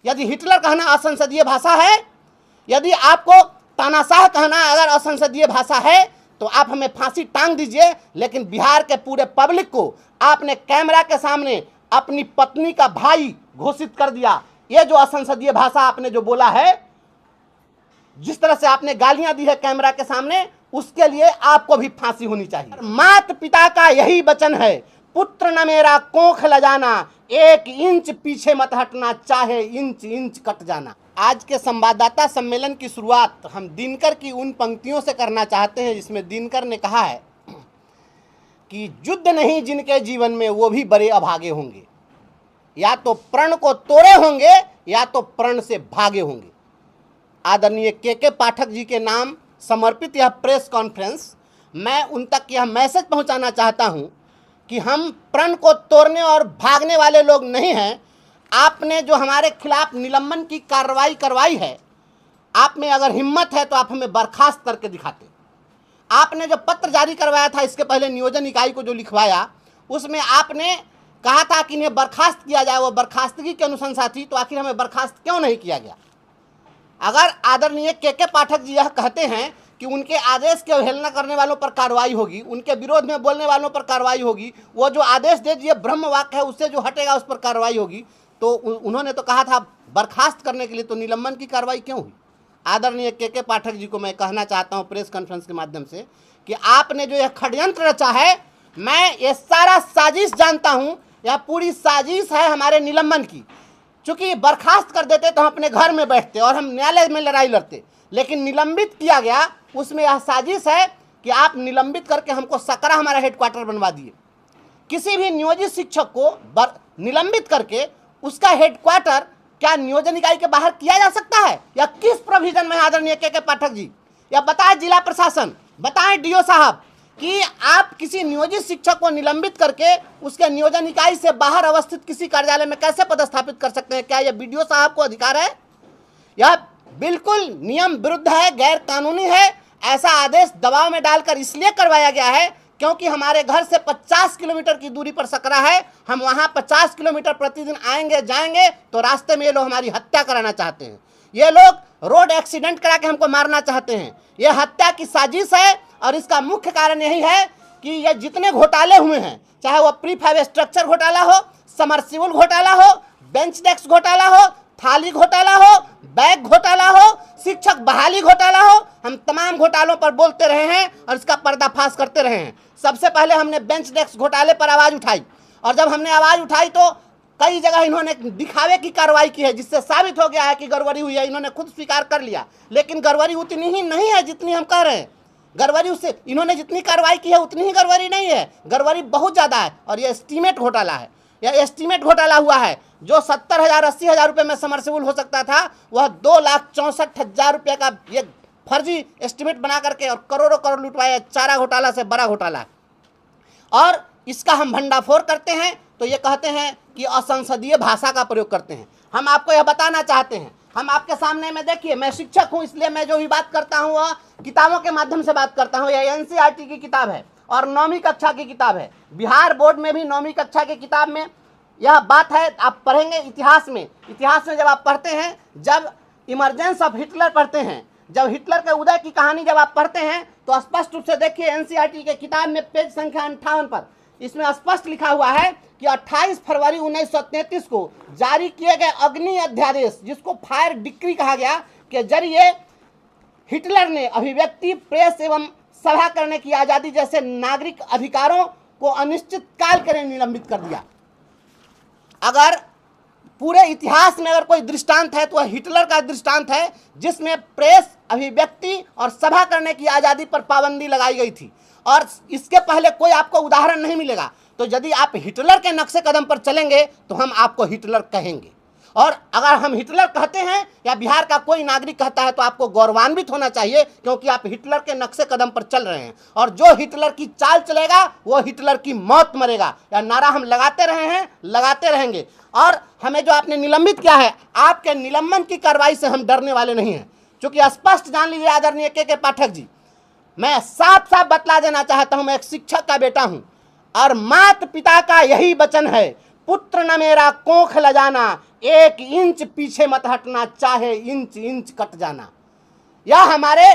यदि हिटलर कहना असंसदीय भाषा है, यदि आपको तानाशाह कहना अगर असंसदीय भाषा है, तो आप हमें फांसी टांग दीजिए, लेकिन बिहार के पूरे पब्लिक को आपने कैमरा के सामने अपनी पत्नी का भाई घोषित कर दिया। ये जो असंसदीय भाषा आपने जो बोला है, जिस तरह से आपने गालियां दी है कैमरा के सामने, उसके लिए आपको भी फांसी होनी चाहिए। माता पिता का यही वचन है, पुत्र न मेरा कोख ल जाना, 1 इंच पीछे मत हटना, चाहे इंच इंच कट जाना। आज के संवाददाता सम्मेलन की शुरुआत हम दिनकर की उन पंक्तियों से करना चाहते हैं जिसमें दिनकर ने कहा है कि युद्ध नहीं जिनके जीवन में वो भी बड़े अभागे होंगे, या तो प्रण को तोड़े होंगे या तो प्रण से भागे होंगे। आदरणीय के पाठक जी के नाम समर्पित यह प्रेस कॉन्फ्रेंस, मैं उन तक यह मैसेज पहुंचाना चाहता हूं कि हम प्रण को तोड़ने और भागने वाले लोग नहीं हैं। आपने जो हमारे खिलाफ निलंबन की कार्रवाई करवाई है, आप में अगर हिम्मत है तो आप हमें बर्खास्त करके दिखाते। आपने जो पत्र जारी करवाया था इसके पहले नियोजन इकाई को जो लिखवाया, उसमें आपने कहा था कि इन्हें बर्खास्त किया जाए, वो बर्खास्तगी की अनुशंसा थी, तो आखिर हमें बर्खास्त क्यों नहीं किया गया? अगर आदरणीय के पाठक जी यह कहते हैं कि उनके आदेश की अवहेलना करने वालों पर कार्रवाई होगी, उनके विरोध में बोलने वालों पर कार्रवाई होगी, वो जो आदेश दे दिए ब्रह्म वाक्य है उससे जो हटेगा उस पर कार्रवाई होगी, तो उन्होंने तो कहा था बर्खास्त करने के लिए, तो निलंबन की कार्रवाई क्यों हुई? आदरणीय के पाठक जी को मैं कहना चाहता हूं प्रेस कॉन्फ्रेंस के माध्यम से कि आपने जो यह षड्यंत्र रचा है, मैं ये सारा साजिश जानता हूं, यह पूरी साजिश है हमारे निलंबन की। चूंकि बर्खास्त कर देते तो हम अपने घर में बैठते और हम न्यायालय में लड़ाई लड़ते, लेकिन निलंबित किया गया, उसमें यह साजिश है कि आप निलंबित करके हमको सकरा हमारा हेडक्वार्टर बनवा दिए। किसी भी नियोजित शिक्षक को निलंबित करके उसका हेडक्वार्टर क्या नियोजन इकाई के बाहर किया जा सकता है, या किस प्रोविजन में? आदरणीय के पाठक जी, या बताएं जिला प्रशासन, बताएं डीओ साहब कि आप किसी नियोजित शिक्षक को निलंबित करके उसके नियोजन इकाई से बाहर अवस्थित किसी कार्यालय में कैसे पदस्थापित कर सकते हैं? क्या यह बीडीओ साहब को अधिकार है? यह बिल्कुल नियम विरुद्ध है, गैर कानूनी है। ऐसा आदेश दबाव में डालकर इसलिए करवाया गया है क्योंकि हमारे घर से 50 किलोमीटर की दूरी पर सकरा है। हम वहां 50 किलोमीटर प्रतिदिन आएंगे जाएंगे, तो रास्ते में ये लोग हमारी हत्या कराना चाहते हैं। ये लोग रोड एक्सीडेंट करा के हमको मारना चाहते हैं। ये हत्या की साजिश है, और इसका मुख्य कारण यही है कि ये जितने घोटाले हुए हैं, चाहे वह प्रीफैब स्ट्रक्चर घोटाला हो, समरसिबल घोटाला हो, बेंच डेस्क घोटाला हो, थाली घोटाला हो, बैग घोटाला हो, शिक्षक बहाली घोटाला हो, हम तमाम घोटालों पर बोलते रहे हैं और इसका पर्दाफाश करते रहे हैं। सबसे पहले हमने बेंच डेस्क घोटाले पर आवाज़ उठाई, और जब हमने आवाज़ उठाई तो कई जगह इन्होंने दिखावे की कार्रवाई की है, जिससे साबित हो गया है कि गड़बड़ी हुई है। इन्होंने खुद स्वीकार कर लिया, लेकिन गड़बड़ी उतनी ही नहीं है जितनी हम कह रहे हैं। गड़बड़ी उससे इन्होंने जितनी कार्रवाई की है उतनी ही गड़बड़ी नहीं है, गड़बड़ी बहुत ज़्यादा है। और ये एस्टीमेट घोटाला है, यह एस्टीमेट घोटाला हुआ है। जो 70,000 80,000 रुपये में समरसिबल हो सकता था, वह 2,64,000 रुपये का ये फर्जी एस्टीमेट बना करके और करोड़ों करोड़ लुटवाया। चारा घोटाला से बड़ा घोटाला है, और इसका हम भंडाफोड़ करते हैं तो ये कहते हैं कि असंसदीय भाषा का प्रयोग करते हैं। हम आपको यह बताना चाहते हैं, हम आपके सामने में, देखिए मैं शिक्षक हूँ, इसलिए मैं जो भी बात करता हूँ वह किताबों के माध्यम से बात करता हूँ। यह एनसीईआरटी की किताब है और 9वीं कक्षा की किताब है। बिहार बोर्ड में भी 9वीं कक्षा की किताब में यह बात है। आप पढ़ेंगे इतिहास में जब आप पढ़ते हैं, जब इमरजेंस ऑफ हिटलर पढ़ते हैं, जब हिटलर के उदय की कहानी जब आप पढ़ते हैं, तो स्पष्ट रूप से देखिए एनसीईआरटी के किताब में पेज संख्या 58 पर इसमें स्पष्ट लिखा हुआ है कि 28 फरवरी 1933 को जारी किए गए अग्नि अध्यादेश, जिसको फायर डिक्री कहा गया, के जरिए हिटलर ने अभिव्यक्ति, प्रेस एवं सभा करने की आज़ादी जैसे नागरिक अधिकारों को अनिश्चित काल के लिए निलंबित कर दिया। अगर पूरे इतिहास में अगर कोई दृष्टांत है तो वह हिटलर का दृष्टांत है, जिसमें प्रेस, अभिव्यक्ति और सभा करने की आज़ादी पर पाबंदी लगाई गई थी, और इसके पहले कोई आपको उदाहरण नहीं मिलेगा। तो यदि आप हिटलर के नक्शे कदम पर चलेंगे तो हम आपको हिटलर कहेंगे, और अगर हम हिटलर कहते हैं या बिहार का कोई नागरिक कहता है तो आपको गौरवान्वित होना चाहिए, क्योंकि आप हिटलर के नक्शे कदम पर चल रहे हैं। और जो हिटलर की चाल चलेगा वो हिटलर की मौत मरेगा। यह नारा हम लगाते रहे हैं, लगाते रहेंगे। और हमें जो आपने निलंबित किया है, आपके निलंबन की कार्रवाई से हम डरने वाले नहीं हैं, क्योंकि स्पष्ट जान लीजिए आदरणीय के पाठक जी, मैं साफ साफ बतला देना चाहता हूं, मैं एक शिक्षक का बेटा हूं, और माता पिता का यही वचन है, पुत्र न मेरा कोख ल जाना, 1 इंच पीछे मत हटना, चाहे इंच इंच कट जाना। यह हमारे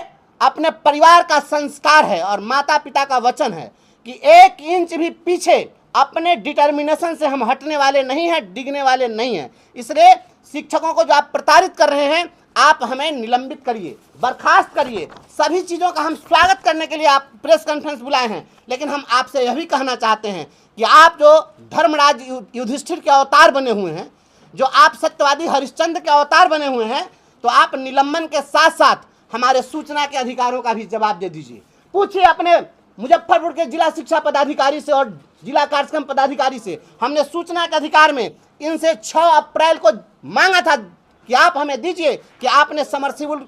अपने परिवार का संस्कार है और माता पिता का वचन है कि 1 इंच भी पीछे अपने डिटर्मिनेशन से हम हटने वाले नहीं हैं, डिगने वाले नहीं हैं। इसलिए शिक्षकों को जो आप प्रताड़ित कर रहे हैं, आप हमें निलंबित करिए, बर्खास्त करिए। सभी चीज़ों का हम स्वागत करने के लिए आप प्रेस कॉन्फ्रेंस बुलाए हैं, लेकिन हम आपसे यह भी कहना चाहते हैं कि आप जो धर्मराज युधिष्ठिर के अवतार बने हुए हैं, जो आप सत्यवादी हरिश्चंद्र के अवतार बने हुए हैं, तो आप निलंबन के साथ साथ हमारे सूचना के अधिकारों का भी जवाब दे दीजिए। पूछिए अपने मुजफ्फरपुर के जिला शिक्षा पदाधिकारी से और जिला कार्यक्रम पदाधिकारी से, हमने सूचना के अधिकार में इनसे 6 अप्रैल को मांगा था कि आप हमें दीजिए कि आपने समरसीबल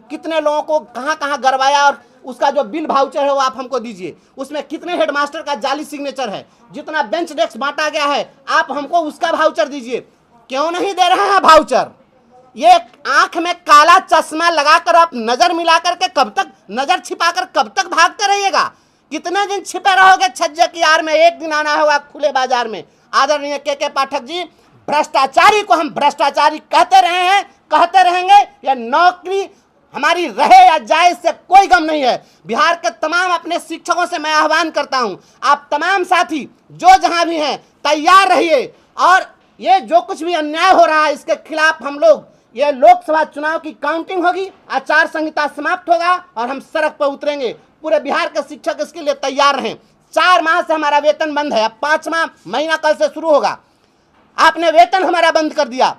कितने लोगों को कहाँ कहाँ गरवाया और उसका जो बिल वाउचर है वो आप हमको दीजिए। उसमें कितने हेडमास्टर का जाली सिग्नेचर है, जितना बेंच डेस्क बांटा गया है आप हमको उसका वाउचर दीजिए। क्यों नहीं दे रहे हैं वाउचर? ये आंख में काला चश्मा लगाकर आप नजर मिलाकर के कब तक, नजर छिपाकर कब तक भागते रहिएगा? कितने दिन छिपे रहोगे छज्जे की आड़ में? एक दिन आना होगा खुले बाजार में। आदरणीय के पाठक जी, भ्रष्टाचारी को हम भ्रष्टाचारी कहते रहे हैं, कहते रहेंगे। यह नौकरी हमारी रहे या जाए इससे कोई गम नहीं है। बिहार के तमाम अपने शिक्षकों से मैं आह्वान करता हूं, आप तमाम साथी जो जहां भी हैं तैयार रहिए और ये जो कुछ भी अन्याय हो रहा है इसके खिलाफ हम लोग, ये लोकसभा चुनाव की काउंटिंग होगी, आचार संहिता समाप्त होगा और हम सड़क पर उतरेंगे। पूरे बिहार के शिक्षक इसके लिए तैयार रहें। 4 माह से हमारा वेतन बंद है, अब 5वां महीना कल से शुरू होगा। आपने वेतन हमारा बंद कर दिया।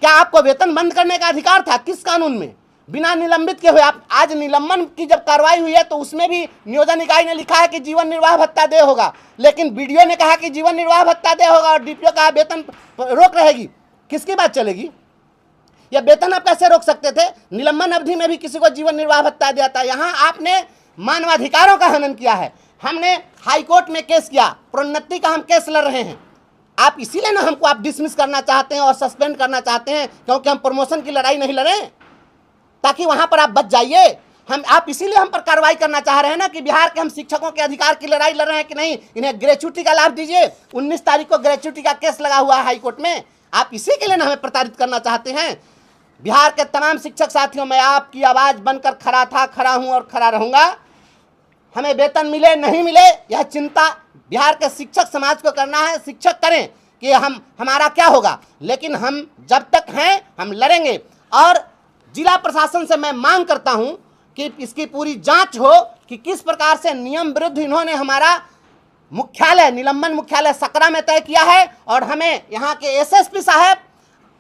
क्या आपको वेतन बंद करने का अधिकार था? किस कानून में? बिना निलंबित के हुए आप आज निलंबन की जब कार्रवाई हुई है तो उसमें भी नियोजन इकाई ने लिखा है कि जीवन निर्वाह भत्ता दे होगा, लेकिन बीडीओ ने कहा कि जीवन निर्वाह भत्ता दे होगा और डीपीओ का वेतन रोक रहेगी। किसकी बात चलेगी? यह वेतन आप कैसे रोक सकते थे? निलंबन अवधि में भी किसी को जीवन निर्वाह भत्ता दिया था। यहाँ आपने मानवाधिकारों का हनन किया है। हमने हाईकोर्ट में केस किया, प्रोन्नति का हम केस लड़ रहे हैं। आप इसीलिए ना हमको आप डिसमिस करना चाहते हैं और सस्पेंड करना चाहते हैं, क्योंकि हम प्रमोशन की लड़ाई नहीं लड़े ताकि वहां पर आप बच जाइए। आप इसीलिए हम पर कार्रवाई करना चाह रहे हैं ना कि बिहार के हम शिक्षकों के अधिकार की लड़ाई लड़ रहे हैं कि नहीं, इन्हें ग्रेच्युटी का लाभ दीजिए। 19 तारीख को ग्रेच्युटी का केस लगा हुआ है हाईकोर्ट में। आप इसी के लिए ना हमें प्रताड़ित करना चाहते हैं। बिहार के तमाम शिक्षक साथियों, मैं आपकी आवाज़ बनकर खड़ा था, खड़ा हूं और खड़ा रहूंगा। हमें वेतन मिले नहीं मिले यह चिंता बिहार के शिक्षक समाज को करना है। शिक्षक करें कि हमारा क्या होगा, लेकिन हम जब तक हैं हम लड़ेंगे। और जिला प्रशासन से मैं मांग करता हूं कि इसकी पूरी जांच हो कि किस प्रकार से नियम विरुद्ध इन्होंने हमारा मुख्यालय, निलंबन मुख्यालय सकरा में तय किया है। और हमें यहाँ के एसएसपी साहब,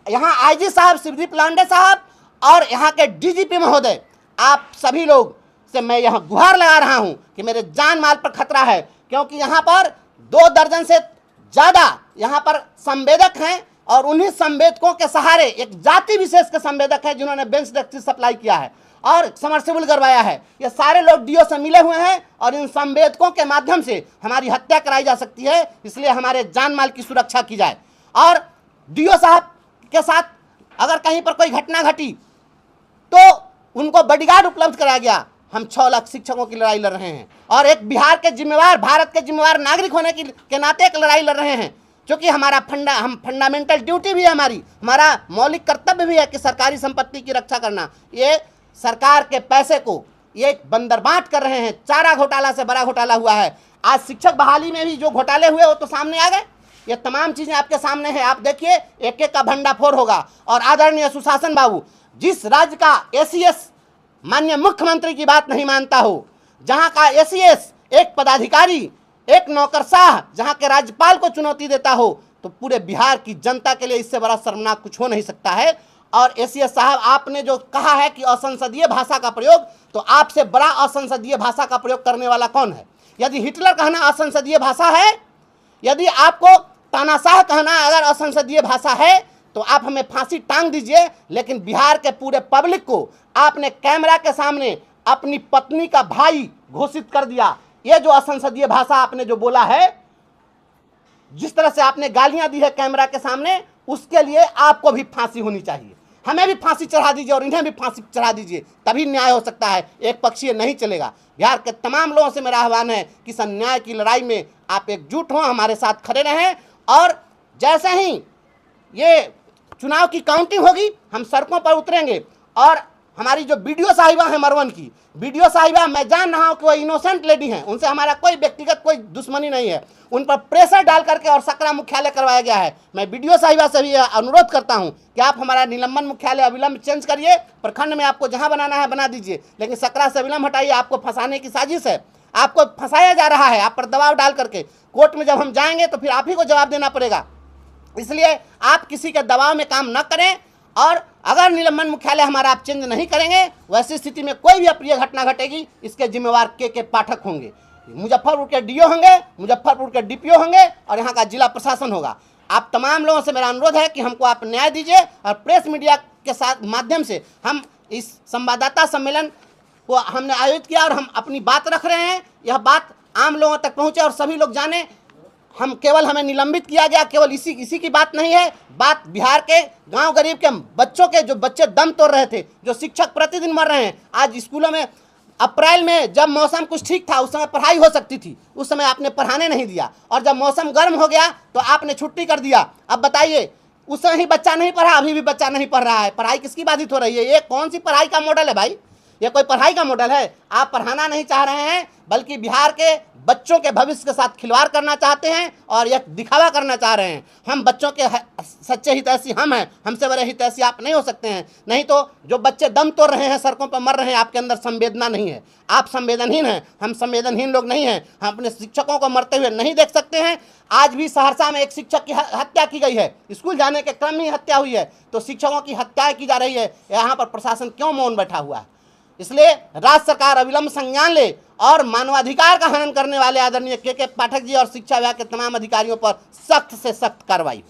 यहाँ आईजी साहब शिवदीप लांडे साहब और यहाँ के डीजीपी महोदय, आप सभी लोग से मैं यहाँ गुहार लगा रहा हूँ कि मेरे जान माल पर खतरा है, क्योंकि यहाँ पर 2 दर्जन से ज़्यादा यहाँ पर संवेदक हैं और उन्हीं संवेदकों के सहारे एक जाति विशेष के संवेदक हैं जिन्होंने बेंच डेस्क सप्लाई किया है और समरसेबल करवाया है। ये सारे लोग डीओ से मिले हुए हैं और इन संवेदकों के माध्यम से हमारी हत्या कराई जा सकती है। इसलिए हमारे जान माल की सुरक्षा की जाए। और डीओ साहब के साथ अगर कहीं पर कोई घटना घटी तो उनको बॉडीगार्ड उपलब्ध कराया गया। हम 6 लाख शिक्षकों की लड़ाई लड़ रहे हैं और एक बिहार के जिम्मेवार, भारत के जिम्मेवार नागरिक होने के नाते एक लड़ाई लड़ रहे हैं, क्योंकि हमारा फंडामेंटल ड्यूटी भी है, हमारा मौलिक कर्तव्य भी है कि सरकारी संपत्ति की रक्षा करना। ये सरकार के पैसे को ये बंदरबांट कर रहे हैं। चारा घोटाला से बड़ा घोटाला हुआ है। आज शिक्षक बहाली में भी जो घोटाले हुए वो तो सामने आ गए। ये तमाम चीजें आपके सामने हैं, आप देखिए, एक एक का भंडाफोड़ होगा। और आदरणीय सुशासन बाबू, जिस राज्य का एसीएस माननीय मुख्यमंत्री की बात नहीं मानता हो, जहां का एसीएस एक पदाधिकारी, एक नौकरशाह जहां के राज्यपाल को चुनौती देता हो, तो पूरे बिहार की जनता के लिए इससे बड़ा शर्मनाक कुछ हो नहीं सकता है। और एसीएस साहब, आपने जो कहा है कि असंसदीय भाषा का प्रयोग, तो आपसे बड़ा असंसदीय भाषा का प्रयोग करने वाला कौन है? यदि हिटलर कहना असंसदीय भाषा है, यदि आपको तानाशाह कहना अगर असंसदीय भाषा है, तो आप हमें फांसी टांग दीजिए। लेकिन बिहार के पूरे पब्लिक को आपने कैमरा के सामने अपनी पत्नी का भाई घोषित कर दिया। ये जो असंसदीय भाषा आपने जो बोला है, जिस तरह से आपने गालियां दी है कैमरा के सामने, उसके लिए आपको भी फांसी होनी चाहिए। हमें भी फांसी चढ़ा दीजिए और इन्हें भी फांसी चढ़ा दीजिए, तभी न्याय हो सकता है। एक पक्षीय नहीं चलेगा। बिहार के तमाम लोगों से मेरा आह्वान है कि इस अन्याय की लड़ाई में आप एकजुट हों, हमारे साथ खड़े रहें और जैसे ही ये चुनाव की काउंटिंग होगी हम सड़कों पर उतरेंगे। और हमारी जो बीडीओ साहिबा है मरवन की, बीडीओ साहिबा मैं जान रहा हूं कि वो इनोसेंट लेडी हैं, उनसे हमारा कोई व्यक्तिगत कोई दुश्मनी नहीं है, उन पर प्रेशर डाल करके और सकरा मुख्यालय करवाया गया है। मैं बीडीओ साहिबा से भी अनुरोध करता हूं कि आप हमारा निलंबन मुख्यालय अविलंब चेंज करिए, प्रखंड में आपको जहां बनाना है बना दीजिए, लेकिन सकरा से अविलंब हटाइए। आपको फंसाने की साजिश है, आपको फंसाया जा रहा है, आप पर दबाव डाल करके। कोर्ट में जब हम जाएंगे तो फिर आप ही को जवाब देना पड़ेगा। इसलिए आप किसी के दबाव में काम न करें, और अगर निलंबन मुख्यालय हमारा आप चेंज नहीं करेंगे, वैसी स्थिति में कोई भी अप्रिय घटना घटेगी, इसके जिम्मेवार के पाठक होंगे, मुजफ्फरपुर के डीओ होंगे, मुजफ्फरपुर के डीपीओ होंगे, और यहाँ का जिला प्रशासन होगा। आप तमाम लोगों से मेरा अनुरोध है कि हमको आप न्याय दीजिए, और प्रेस मीडिया के साथ माध्यम से हम इस संवाददाता सम्मेलन को हमने आयोजित किया और हम अपनी बात रख रहे हैं। यह बात आम लोगों तक पहुँचे और सभी लोग जाने। हम केवल हमें निलंबित किया गया, केवल इसी की बात नहीं है, बात बिहार के गांव गरीब के बच्चों के, जो बच्चे दम तोड़ रहे थे, जो शिक्षक प्रतिदिन मर रहे हैं। आज स्कूलों में अप्रैल में जब मौसम कुछ ठीक था उस समय पढ़ाई हो सकती थी, उस समय आपने पढ़ाने नहीं दिया, और जब मौसम गर्म हो गया तो आपने छुट्टी कर दिया। अब बताइए, उस समय ही बच्चा नहीं पढ़ा, अभी भी बच्चा नहीं पढ़ रहा है। पढ़ाई किसकी बाधित हो रही है? ये कौन सी पढ़ाई का मॉडल है भाई? ये कोई पढ़ाई का मॉडल है? आप पढ़ाना नहीं चाह रहे हैं, बल्कि बिहार के बच्चों के भविष्य के साथ खिलवाड़ करना चाहते हैं और यह दिखावा करना चाह रहे हैं। हम बच्चों के सच्चे हितैषी हम हैं, हमसे बड़े हितैषी आप नहीं हो सकते हैं। नहीं तो जो बच्चे दम तोड़ रहे हैं, सड़कों पर मर रहे हैं, आपके अंदर संवेदना नहीं है, आप संवेदनहीन हैं। हम संवेदनहीन लोग नहीं हैं, हम अपने शिक्षकों को मरते हुए नहीं देख सकते हैं। आज भी सहरसा में एक शिक्षक की हत्या की गई है, स्कूल जाने के क्रम में ही हत्या हुई है। तो शिक्षकों की हत्या की जा रही है, यहाँ पर प्रशासन क्यों मौन बैठा हुआ है? इसलिए राज्य सरकार अविलंब संज्ञान ले और मानवाधिकार का हनन करने वाले आदरणीय के पाठक जी और शिक्षा विभाग के तमाम अधिकारियों पर सख्त से सख्त कार्रवाई।